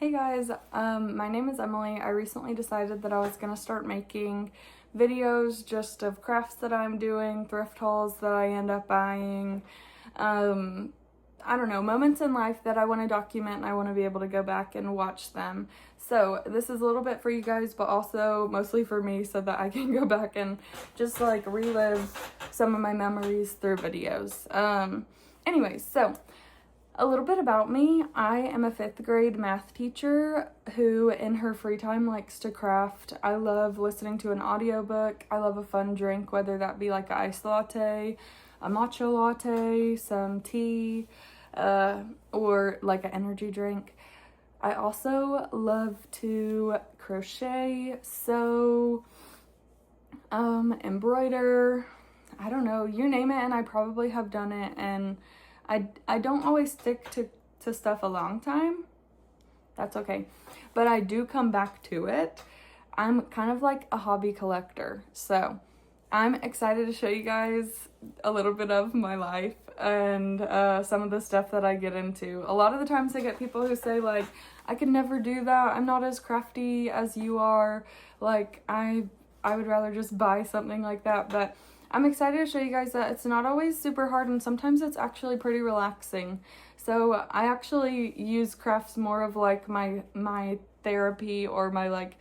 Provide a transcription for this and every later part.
Hey guys, my name is Emily. I recently decided that I was going to start making videos just of crafts that I'm doing, thrift hauls that I end up buying, I don't know, moments in life that I want to document and I want to be able to go back and watch them. So this is a little bit for you guys, but also mostly for me so that I can go back and just like relive some of my memories through videos. Anyways, so a little bit about me. I am a 5th grade math teacher who in her free time likes to craft. I love listening to an audiobook. I love a fun drink, whether that be like an iced latte, a matcha latte, some tea, or like an energy drink. I also love to crochet, sew, embroider, I don't know, you name it, and I probably have done it, and I don't always stick to stuff a long time. That's okay. But I do come back to it. I'm kind of like a hobby collector. So I'm excited to show you guys a little bit of my life and some of the stuff that I get into. A lot of the times I get people who say like, I could never do that. I'm not as crafty as you are. Like I would rather just buy something like that. But I'm excited to show you guys that it's not always super hard and sometimes it's actually pretty relaxing. So I actually use crafts more of like my therapy or my like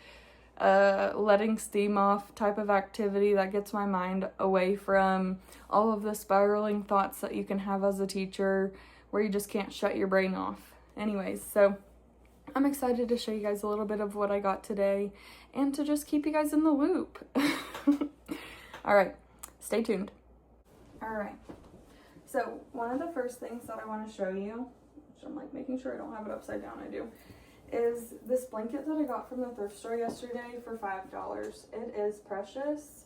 letting steam off type of activity that gets my mind away from all of the spiraling thoughts that you can have as a teacher where you just can't shut your brain off. Anyways, so I'm excited to show you guys a little bit of what I got today and to just keep you guys in the loop. All right. Stay tuned. Alright, so one of the first things that I want to show you, which I'm like making sure I don't have it upside down, I do, is this blanket that I got from the thrift store yesterday for $5. It is precious,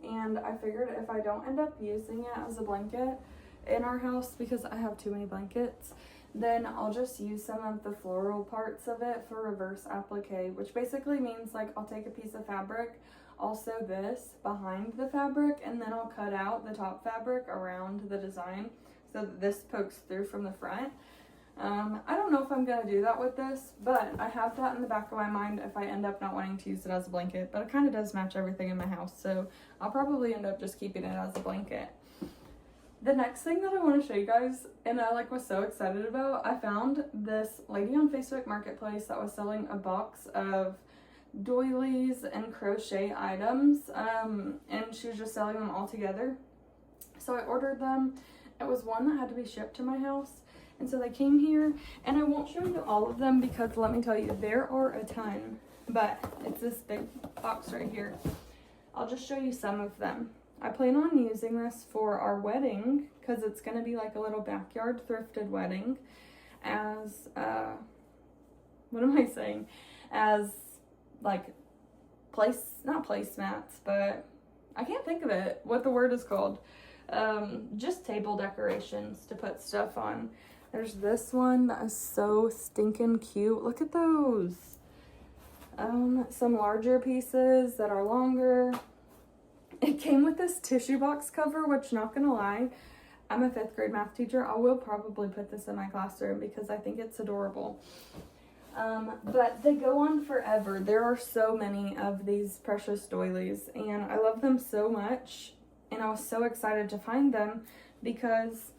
and I figured if I don't end up using it as a blanket in our house because I have too many blankets, then I'll just use some of the floral parts of it for reverse applique, which basically means like I'll take a piece of fabric, also this behind the fabric, and then I'll cut out the top fabric around the design so that this pokes through from the front. I don't know if I'm gonna do that with this, but I have that in the back of my mind if I end up not wanting to use it as a blanket, but it kind of does match everything in my house, so I'll probably end up just keeping it as a blanket. The next thing that I want to show you guys, and I was so excited about, I found this lady on Facebook Marketplace that was selling a box of doilies and crochet items, and she was just selling them all together. So I ordered them. It was one that had to be shipped to my house, and so they came here, and I won't show you all of them because let me tell you, there are a ton, but it's this big box right here. I'll just show you some of them. I plan on using this for our wedding because it's going to be like a little backyard thrifted wedding as, what am I saying? As like not placemats, but I can't think of it, what the word is called. Just table decorations to put stuff on. There's this one that is so stinking cute. Look at those. Some larger pieces that are longer. It came with this tissue box cover, which not gonna lie, I'm a 5th grade math teacher. I will probably put this in my classroom because I think it's adorable. But they go on forever. There are so many of these precious doilies and I love them so much, and I was so excited to find them because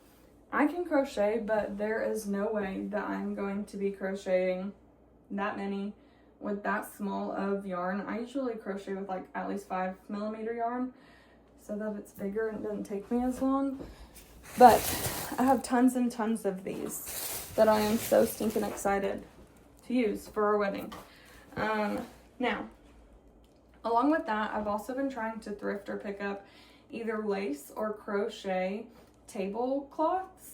I can crochet, but there is no way that I'm going to be crocheting that many with that small of yarn. I usually crochet with like at least 5mm yarn so that it's bigger and it doesn't take me as long. But I have tons and tons of these that I am so stinking excited to use for our wedding. Now, along with that, I've also been trying to thrift or pick up either lace or crochet tablecloths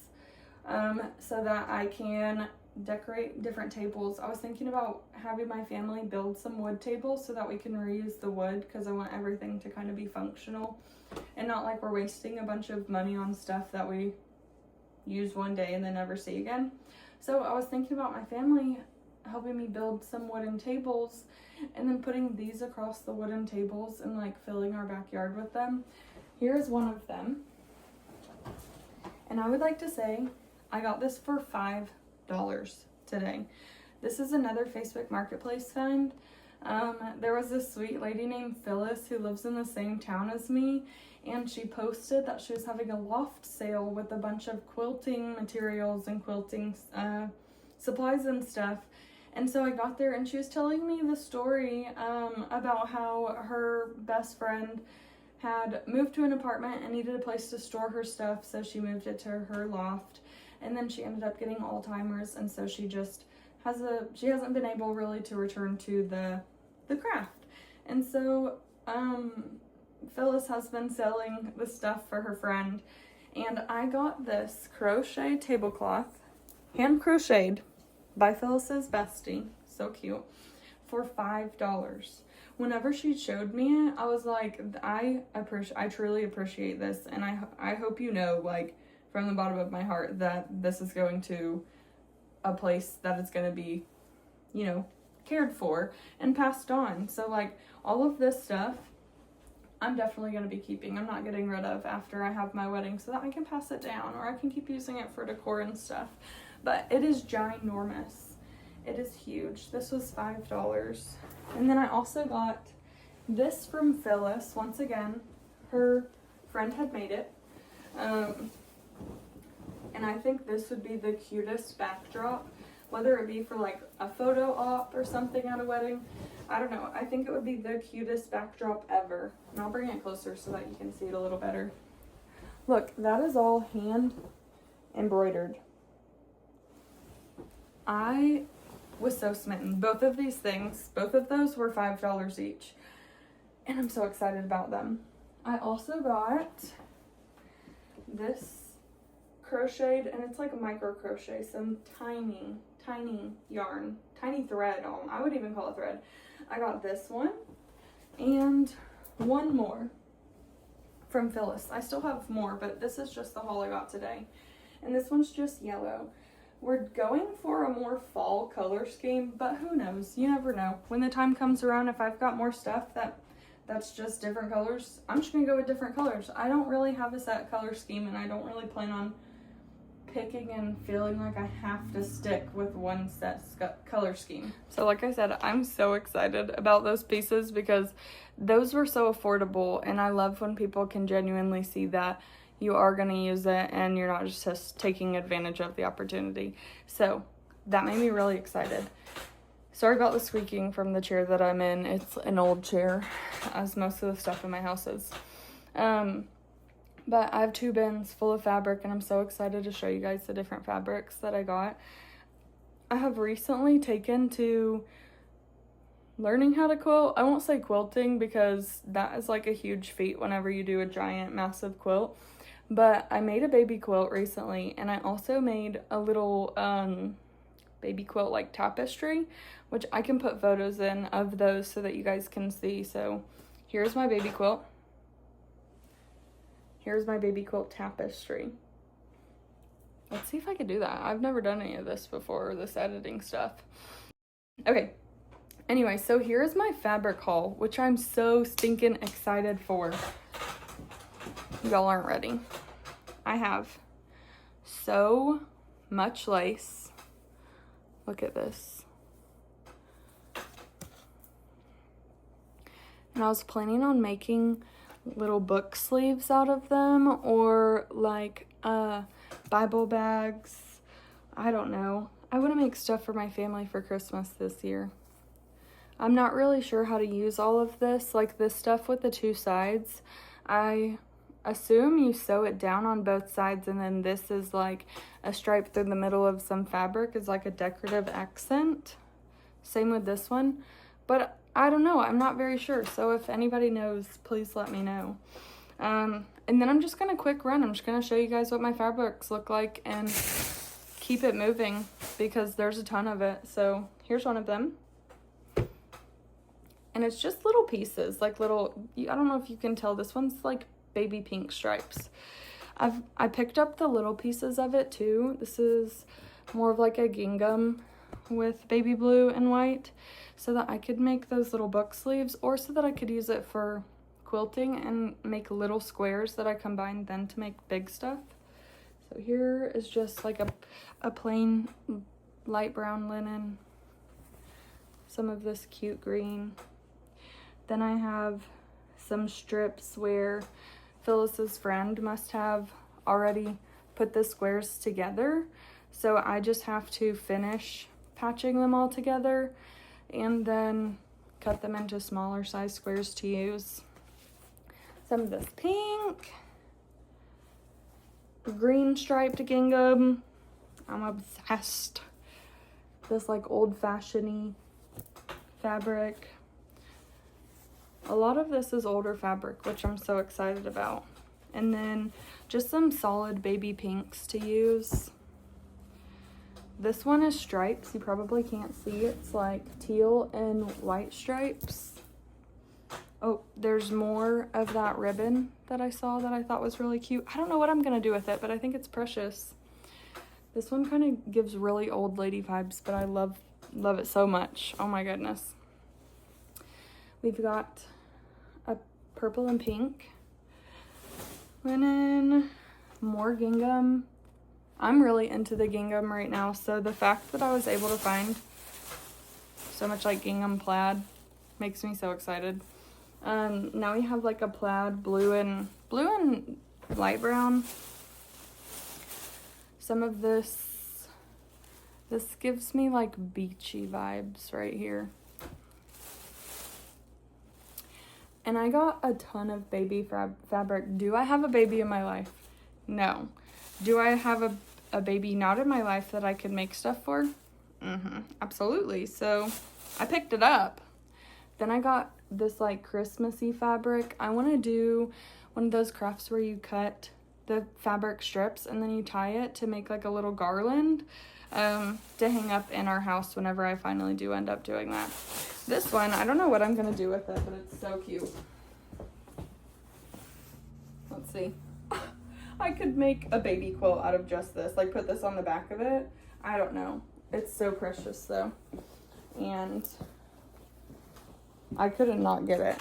so that I can decorate different tables. I was thinking about having my family build some wood tables so that we can reuse the wood because I want everything to kind of be functional and not like we're wasting a bunch of money on stuff that we use one day and then never see again. So I was thinking about my family helping me build some wooden tables and then putting these across the wooden tables and like filling our backyard with them. Here's one of them, and I would like to say I got this for $5 today. This is another Facebook Marketplace find. There was this sweet lady named Phyllis who lives in the same town as me, and she posted that she was having a loft sale with a bunch of quilting materials and quilting supplies and stuff. And so I got there, and she was telling me the story about how her best friend had moved to an apartment and needed a place to store her stuff, so she moved it to her loft. And then she ended up getting Alzheimer's, and so she just she hasn't been able really to return to the craft. And so Phyllis has been selling the stuff for her friend, and I got this crochet tablecloth, hand crocheted by Phyllis's bestie, so cute, for $5. Whenever she showed me it, I was like, I truly appreciate this, and I hope you know, like, from the bottom of my heart, that this is going to a place that it's going to be, you know, cared for and passed on. So, like, all of this stuff I'm definitely going to be keeping. I'm not getting rid of after I have my wedding, so that I can pass it down, or I can keep using it for decor and stuff. But it is ginormous. It is huge. This was $5. And then I also got this from Phyllis. Once again, her friend had made it. And I think this would be the cutest backdrop, whether it be for like a photo op or something at a wedding. I don't know. I think it would be the cutest backdrop ever. And I'll bring it closer so that you can see it a little better. Look, that is all hand embroidered. I was so smitten. Both of these things, both of those were $5 each. And I'm so excited about them. I also got this crocheted, and it's like a micro crochet, some tiny yarn, tiny thread. I would even call it thread. I got this one and one more from Phyllis. I still have more, but this is just the haul I got today. And this one's just yellow. We're going for a more fall color scheme, but who knows? You never know. When the time comes around, if I've got more stuff that's just different colors, I'm just gonna go with different colors. I don't really have a set color scheme, and I don't really plan on picking and feeling like I have to stick with one set color scheme. So like I said, I'm so excited about those pieces because those were so affordable, and I love when people can genuinely see that you are going to use it and you're not just taking advantage of the opportunity. So that made me really excited. Sorry about the squeaking from the chair that I'm in. It's an old chair, as most of the stuff in my house is. But I have 2 bins full of fabric, and I'm so excited to show you guys the different fabrics that I got. I have recently taken to learning how to quilt. I won't say quilting because that is like a huge feat whenever you do a giant, massive quilt. But I made a baby quilt recently, and I also made a little baby quilt like tapestry, which I can put photos in of those so that you guys can see. So here's my baby quilt. Here's my baby quilt tapestry. Let's see if I could do that. I've never done any of this before, this editing stuff. Okay. Anyway, so here's my fabric haul, which I'm so stinking excited for. Y'all aren't ready. I have so much lace. Look at this. And I was planning on making little book sleeves out of them, or like Bible bags. I don't know. I want to make stuff for my family for Christmas this year. I'm not really sure how to use all of this, like this stuff with the 2 sides. I assume you sew it down on both sides, and then this is like a stripe through the middle of some fabric is like a decorative accent. Same with this one, but I don't know. I'm not very sure. So if anybody knows, please let me know. And then I'm just going to quick run. I'm just going to show you guys what my fabrics look like and keep it moving because there's a ton of it. So here's one of them. And it's just little pieces, like little, I don't know if you can tell, this one's like baby pink stripes. I picked up the little pieces of it too. This is more of like a gingham with baby blue and white, so that I could make those little book sleeves, or so that I could use it for quilting and make little squares that I combined then to make big stuff. So here is just like a plain light brown linen some of this cute green. Then I have some strips where Phyllis's friend must have already put the squares together. So I just have to finish patching them all together and then cut them into smaller size squares to use. Some of this pink, green striped gingham. I'm obsessed. This like old-fashioned-y fabric. A lot of this is older fabric, which I'm so excited about. And then just some solid baby pinks to use. This one is stripes. You probably can't see. It's like teal and white stripes. Oh, there's more of that ribbon that I saw that I thought was really cute. I don't know what I'm gonna do with it, but I think it's precious. This one kind of gives really old lady vibes, but I love it so much. Oh my goodness. We've got a purple and pink linen, more gingham. I'm really into the gingham right now, so the fact that I was able to find so much like gingham plaid makes me so excited. Now we have like a plaid blue and light brown. Some of this gives me like beachy vibes right here. And I got a ton of baby fabric. Do I have a baby in my life? No. Do I have a baby not in my life that I could make stuff for? Absolutely. So I picked it up. Then I got this like Christmassy fabric. I want to do one of those crafts where you cut the fabric strips and then you tie it to make like a little garland to hang up in our house whenever I finally do end up doing that. This one, I don't know what I'm going to do with it, but it's so cute. Let's see. I could make a baby quilt out of just this. Like put this on the back of it. I don't know. It's so precious though. And I couldn't not get it.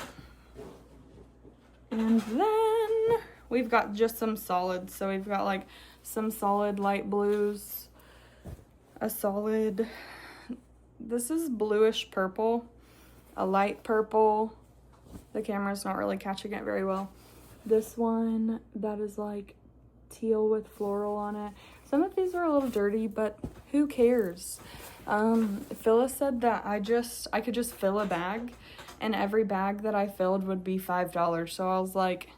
And then we've got just some solids. So we've got like some solid light blues. A solid, this is bluish purple. A light purple. The camera's not really catching it very well. This one that is like teal with floral on it. Some of these are a little dirty, but who cares? Phyllis said that I could just fill a bag, and every bag that I filled would be $5. So I was like,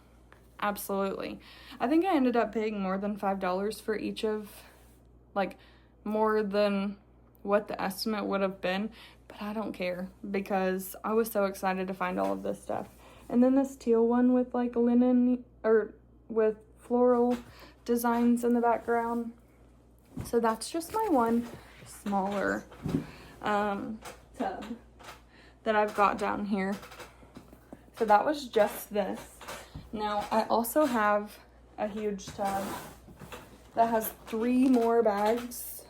absolutely. I think I ended up paying more than $5 for each of, like, more than what the estimate would have been, but I don't care because I was so excited to find all of this stuff. And then this teal one with like linen or with floral designs in the background. So that's just my one smaller tub that I've got down here. So that was just this. Now I also have a huge tub that has 3 more bags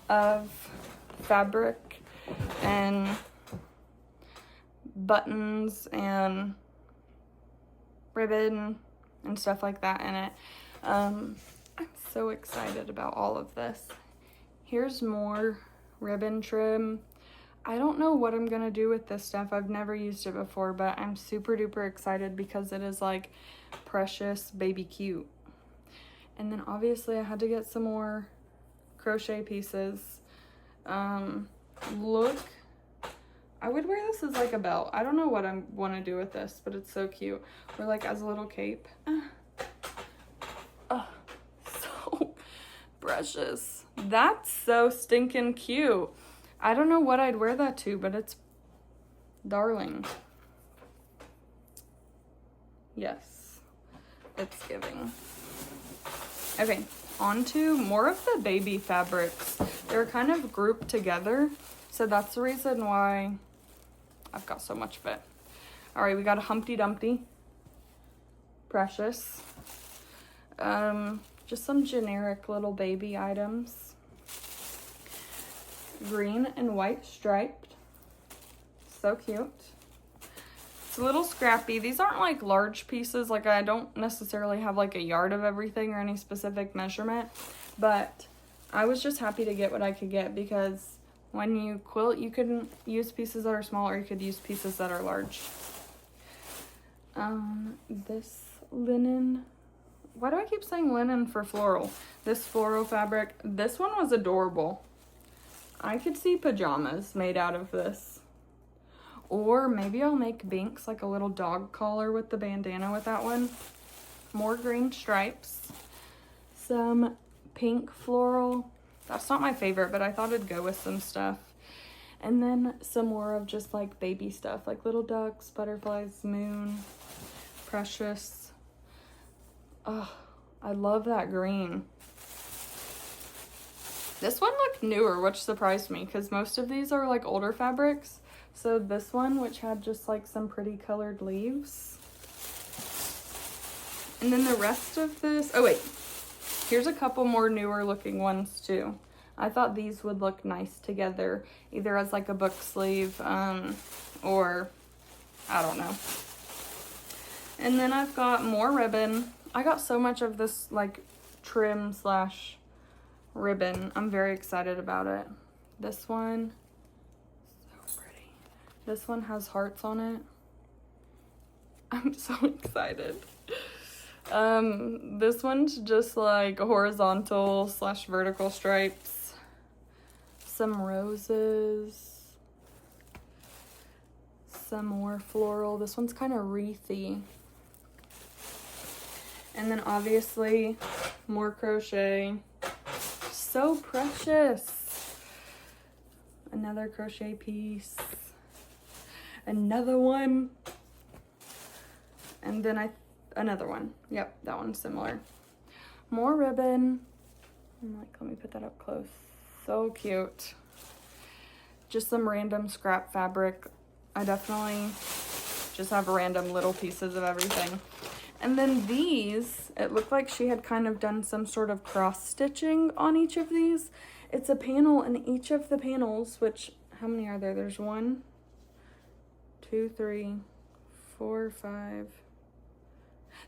of fabric and buttons and ribbon and stuff like that in it. I'm so excited about all of this. Here's more ribbon trim. I don't know what I'm gonna do with this stuff. I've never used it before, but I'm super duper excited because it is like precious baby cute. And then obviously I had to get some more crochet pieces. Look, I would wear this as like a belt. I don't know what I want to do with this, but it's so cute. Or like as a little cape. So precious. That's so stinking cute. I don't know what I'd wear that to, but it's darling. Yes, it's giving. Okay, on to more of the baby fabrics. They're kind of grouped together, so that's the reason why I've got so much of it. All right, we got a Humpty Dumpty. Precious. Just some generic little baby items. Green and white striped. So cute. It's a little scrappy. These aren't like large pieces. Like I don't necessarily have like a yard of everything or any specific measurement, but I was just happy to get what I could get because when you quilt, you can use pieces that are small or you could use pieces that are large. This linen, why do I keep saying linen for floral? This floral fabric, this one was adorable. I could see pajamas made out of this. Or maybe I'll make Binks like a little dog collar with the bandana with that one. More green stripes. Some pink floral. That's not my favorite, but I thought it'd go with some stuff. And then some more of just like baby stuff, like little ducks, butterflies, moon, precious. Oh, I love that green. This one looked newer, which surprised me because most of these are like older fabrics. So this one, which had just like some pretty colored leaves. And then the rest of this, oh wait, here's a couple more newer looking ones too. I thought these would look nice together, either as like a book sleeve, or I don't know. And then I've got more ribbon. I got so much of this like trim slash ribbon. I'm very excited about it. This one, so pretty. This one has hearts on it. I'm so excited. This one's just like horizontal slash vertical stripes. Some roses. Some more floral. This one's kind of wreathy. And then obviously more crochet. So precious. Another crochet piece. Another one. And then another one. Yep, that one's similar. More ribbon. I'm like, let me put that up close. So cute. Just some random scrap fabric. I definitely just have random little pieces of everything. And then these, it looked like she had kind of done some sort of cross stitching on each of these. It's a panel in each of the panels, which, how many are there? There's 1, 2, 3, 4, 5,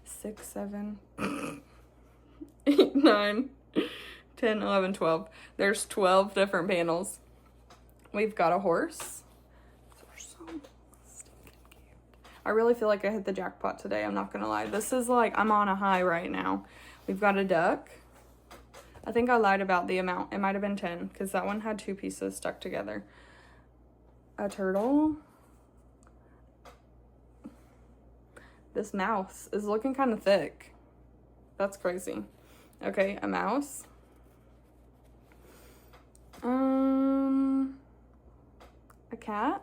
6, 7, 8, 9, 10, 11, 12. There's 12 different panels. We've got a horse. They're so stinking cute. I really feel like I hit the jackpot today. I'm not gonna lie. This is like, I'm on a high right now. We've got a duck. I think I lied about the amount. It might have been 10 because that one had 2 pieces stuck together. A turtle. This mouse is looking kind of thick. That's crazy. Okay, a mouse. A cat.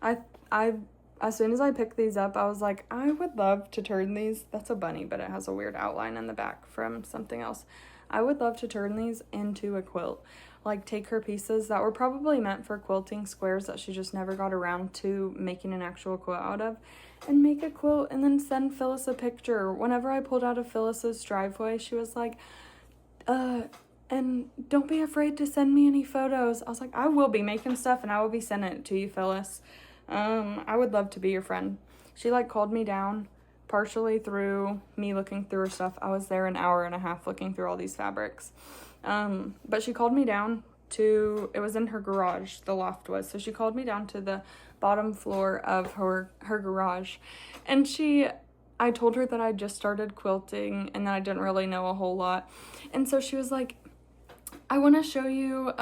As soon as I picked these up, I was like, I would love to turn these. That's a bunny, but it has a weird outline in the back from something else. I would love to turn these into a quilt. Like take her pieces that were probably meant for quilting squares that she just never got around to making an actual quilt out of, and make a quilt and then send Phyllis a picture. Whenever I pulled out of Phyllis's driveway, she was like, and don't be afraid to send me any photos. I was like, I will be making stuff and I will be sending it to you, Phyllis. I would love to be your friend. She like called me down partially through me looking through her stuff. I was there an hour and a half looking through all these fabrics. But she called me down to, it was in her garage, the loft was. So she called me down to the bottom floor of her garage. And I told her that I just started quilting and that I didn't really know a whole lot. And so she was like, I want to show you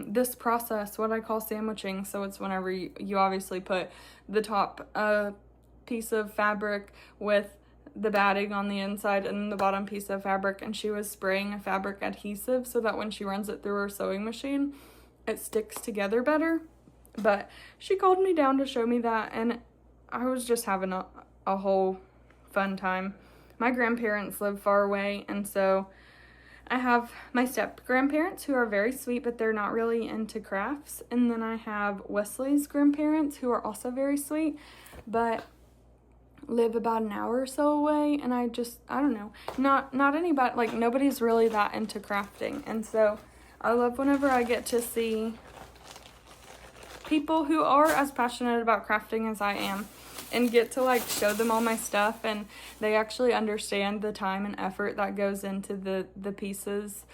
this process, what I call sandwiching. So it's whenever you obviously put the top piece of fabric with the batting on the inside and the bottom piece of fabric, and she was spraying a fabric adhesive so that when she runs it through her sewing machine, it sticks together better. But she called me down to show me that, and I was just having a whole fun time. My grandparents live far away, and so I have my step-grandparents who are very sweet, but they're not really into crafts. And then I have Wesley's grandparents who are also very sweet, but live about an hour or so away. And I don't know, not anybody, like nobody's really that into crafting. And so I love whenever I get to see people who are as passionate about crafting as I am, and get to like show them all my stuff, and they actually understand the time and effort that goes into the pieces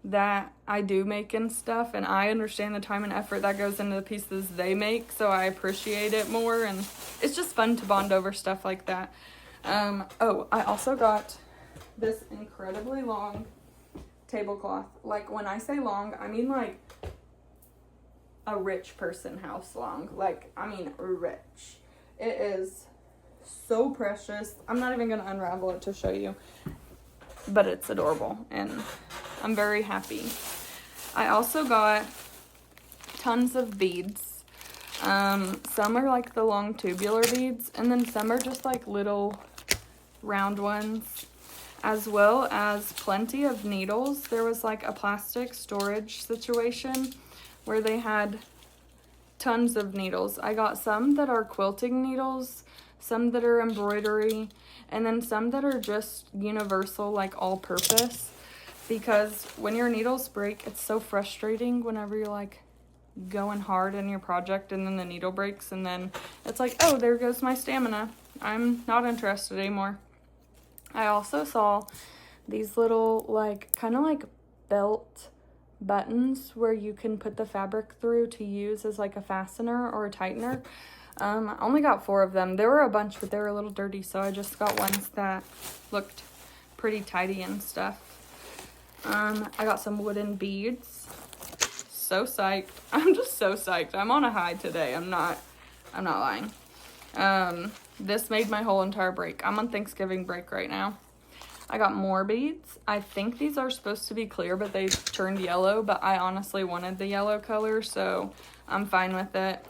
that I do make and stuff, and I understand the time and effort that goes into the pieces they make, so I appreciate it more, and it's just fun to bond over stuff like that. Oh, I also got this incredibly long tablecloth. Like, when I say long, I mean like a rich person house long. Like, I mean rich. It is so precious. I'm not even going to unravel it to show you, but it's adorable, and I'm very happy. I also got tons of beads. Some are like the long tubular beads, and then some are just like little round ones, as well as plenty of needles. There was like a plastic storage situation where they had tons of needles. I got some that are quilting needles, some that are embroidery, and then some that are just universal, like all-purpose, because when your needles break, it's so frustrating whenever you're like going hard in your project and then the needle breaks, and then it's like, oh, there goes my stamina. I'm not interested anymore. I also saw these little, like, kind of like belt buttons where you can put the fabric through to use as like a fastener or a tightener. I only got 4 of them. There were a bunch, but they were a little dirty, so I just got ones that looked pretty tidy and stuff. I got some wooden beads. So psyched. I'm just so psyched. I'm on a high today. I'm not lying. This made my whole entire break. I'm on Thanksgiving break right now. I got more beads. I think these are supposed to be clear, but they turned yellow, but I honestly wanted the yellow color, so I'm fine with it.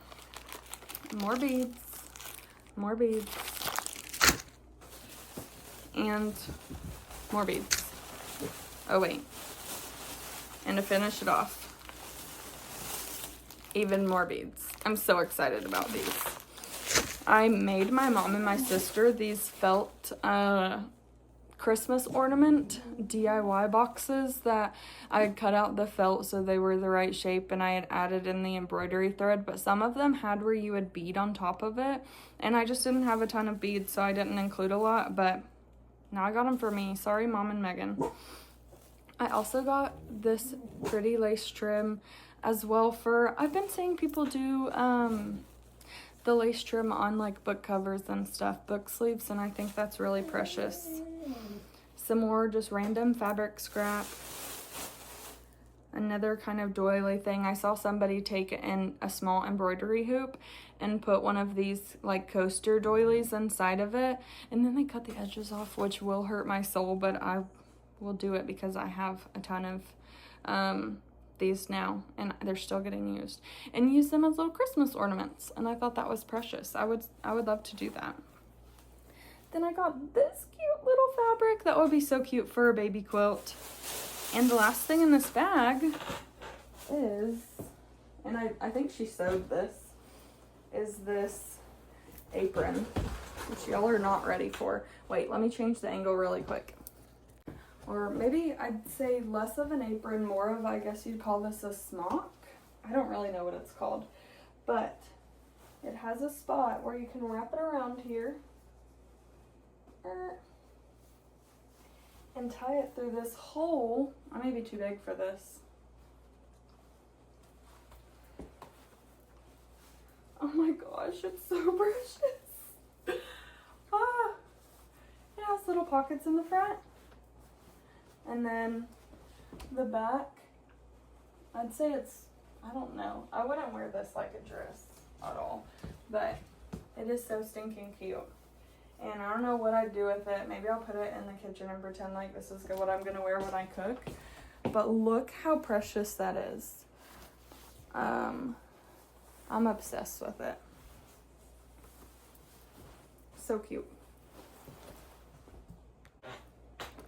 More beads. More beads. And more beads. Oh, wait. And to finish it off, even more beads. I'm so excited about these. I made my mom and my sister these felt Christmas ornament DIY boxes that I had cut out the felt so they were the right shape, and I had added in the embroidery thread, but some of them had where you would bead on top of it, and I just didn't have a ton of beads, so I didn't include a lot, but now I got them for me. Sorry, Mom and Megan. I also got this pretty lace trim as well for, I've been seeing people do the lace trim on like book covers and stuff, book sleeves, and I think that's really precious. Some more just random fabric scrap. Another kind of doily thing. I saw somebody take in a small embroidery hoop and put one of these like coaster doilies inside of it, and then they cut the edges off, which will hurt my soul, but I will do it because I have a ton of these now, and they're still getting used, and use them as little Christmas ornaments, and I thought that was precious. I would love to do that. Then I got this cute little fabric that would be so cute for a baby quilt. And the last thing in this bag is, and I think she sewed this, is this apron, which y'all are not ready for. Wait, let me change the angle really quick. Or maybe I'd say less of an apron, more of, I guess you'd call this a smock. I don't really know what it's called, but it has a spot where you can wrap it around here and tie it through this hole. I may be too big for this. Oh my gosh, it's so precious. Ah, it has little pockets in the front. And then the back, I'd say it's, I don't know. I wouldn't wear this like a dress at all, but it is so stinking cute. And I don't know what I'd do with it. Maybe I'll put it in the kitchen and pretend like this is what I'm gonna wear when I cook. But look how precious that is. I'm obsessed with it. So cute.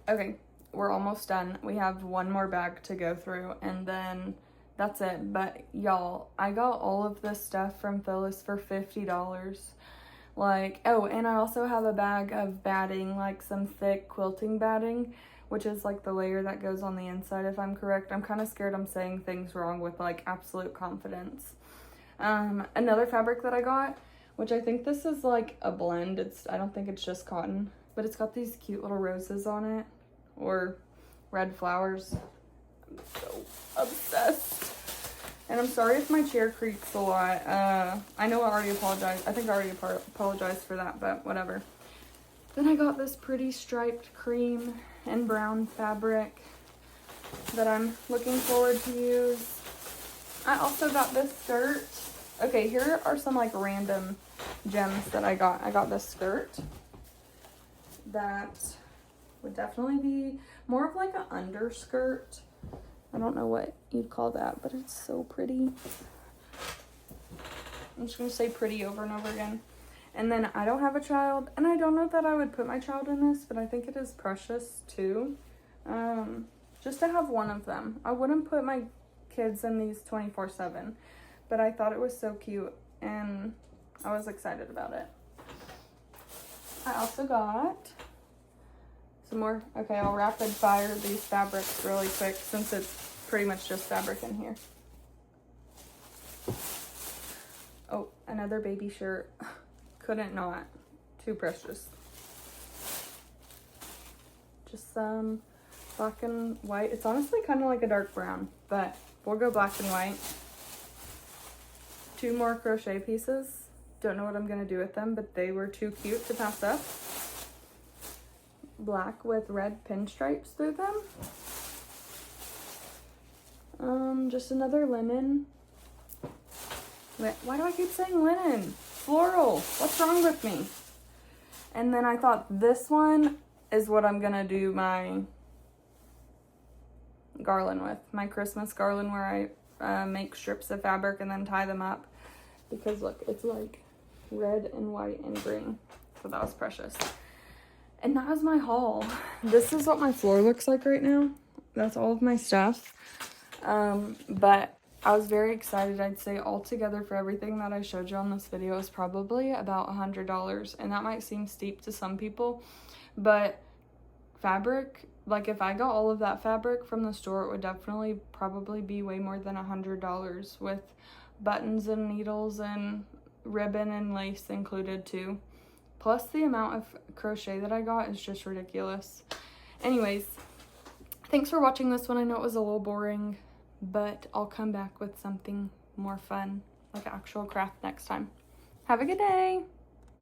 Okay, we're almost done. We have one more bag to go through, and then that's it. But y'all, I got all of this stuff from Phyllis for $50. Like, oh, and I also have a bag of batting, like some thick quilting batting, which is like the layer that goes on the inside, if I'm correct. I'm kind of scared I'm saying things wrong with like absolute confidence. Another fabric that I got, which I think this is like a blend. I don't think it's just cotton, but it's got these cute little roses on it, or red flowers. I'm so obsessed. And I'm sorry if my chair creaks a lot. I know I already apologized. I think I already apologized for that, but whatever. Then I got this pretty striped cream and brown fabric that I'm looking forward to use. I also got this skirt. Okay, here are some like random gems that I got. I got this skirt that would definitely be more of like an underskirt. I don't know what you'd call that, but it's so pretty. I'm just gonna say pretty over and over again. And then I don't have a child, and I don't know that I would put my child in this, but I think it is precious too. Just to have one of them. I wouldn't put my kids in these 24/7, but I thought it was so cute, and I was excited about it. I also got some more. Okay, I'll rapid fire these fabrics really quick since it's pretty much just fabric in here. Oh, another baby shirt. Couldn't not. Too precious. Just some black and white. It's honestly kind of like a dark brown, but we'll go black and white. 2 more crochet pieces. Don't know what I'm going to do with them, but they were too cute to pass up. Black with red pinstripes through them. Just another linen. Why do I keep saying linen? Floral. What's wrong with me? And then I thought this one is what I'm gonna do my garland with. My Christmas garland where I make strips of fabric and then tie them up. Because look, it's like red and white and green. So that was precious. And that was my haul. This is what my floor looks like right now. That's all of my stuff. But I was very excited. I'd say altogether for everything that I showed you on this video is probably about $100. And that might seem steep to some people. But fabric, like if I got all of that fabric from the store, it would definitely probably be way more than $100 with buttons and needles and ribbon and lace included too. Plus the amount of crochet that I got is just ridiculous. Anyways, thanks for watching this one. I know it was a little boring, but I'll come back with something more fun, like actual craft next time. Have a good day.